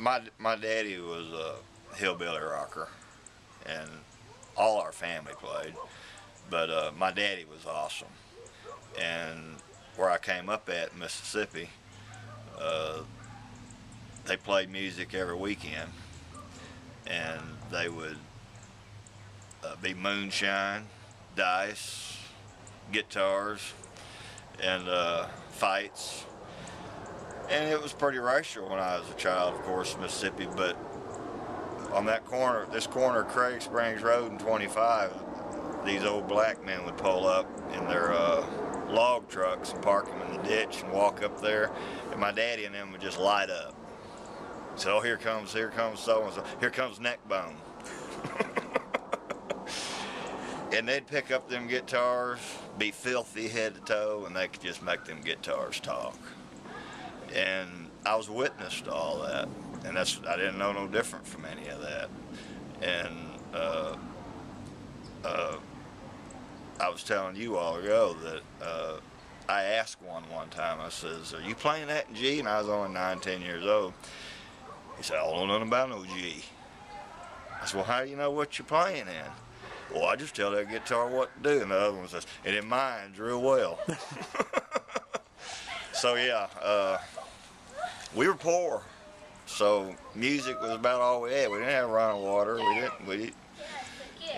my daddy was a hillbilly rocker, and all our family played. But my daddy was awesome. And where I came up at, Mississippi, they played music every weekend, and they would be moonshine, dice, guitars, and fights. And it was pretty racial when I was a child, of course, Mississippi, but on that corner, this corner of Craig Springs Road and 25, these old black men would pull up in their log trucks and park them in the ditch and walk up there, and my daddy and them would just light up. So, oh, here comes so-and-so, here comes Neckbone. And they'd pick up them guitars, be filthy head to toe, and they could just make them guitars talk. And I was witness to all that, and I didn't know no different from any of that. And I was telling you all ago that I asked one time, I says, "Are you playing that in G?" And I was only 9, 10 years old. He said, "I don't know nothing about no G." I said, "Well, how do you know what you're playing in?" "Well, I just tell that guitar what to do." And the other one says, "And it minds real well." So yeah, we were poor, so music was about all we had. We didn't have running water. You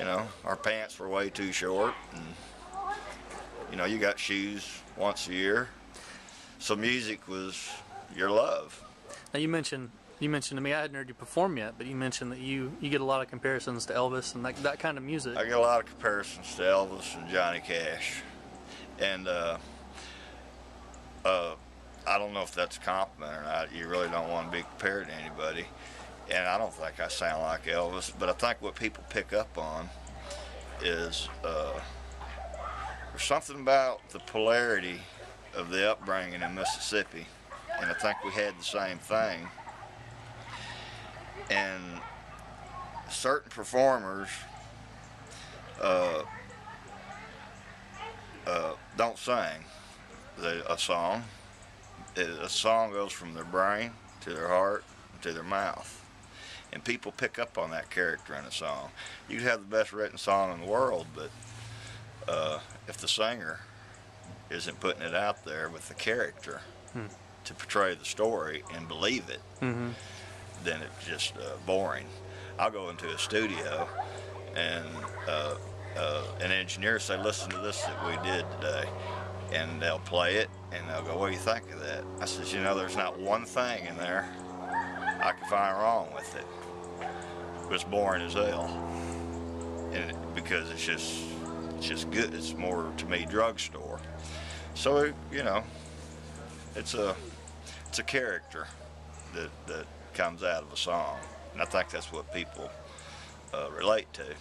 know, our pants were way too short, and you know, you got shoes once a year. So music was your love. Now you mentioned to me, I hadn't heard you perform yet, but you mentioned that you get a lot of comparisons to Elvis and that kind of music. I get a lot of comparisons to Elvis and Johnny Cash, and I don't know if that's a compliment or not. You really don't want to be compared to anybody. And I don't think I sound like Elvis, but I think what people pick up on is there's something about the polarity of the upbringing in Mississippi, and I think we had the same thing. And certain performers don't sing a song. A song goes from their brain to their heart to their mouth. And people pick up on that character in a song. You could have the best written song in the world, but if the singer isn't putting it out there with the character to portray the story and believe it, then it's just boring. I'll go into a studio and an engineer say, "Listen to this that we did today." And they'll play it, and they'll go, "What do you think of that?" I says, "You know, there's not one thing in there I can find wrong with it. It's boring as hell." And because it's just good. It's more, to me, drugstore. So you know, it's a character that comes out of a song, and I think that's what people relate to.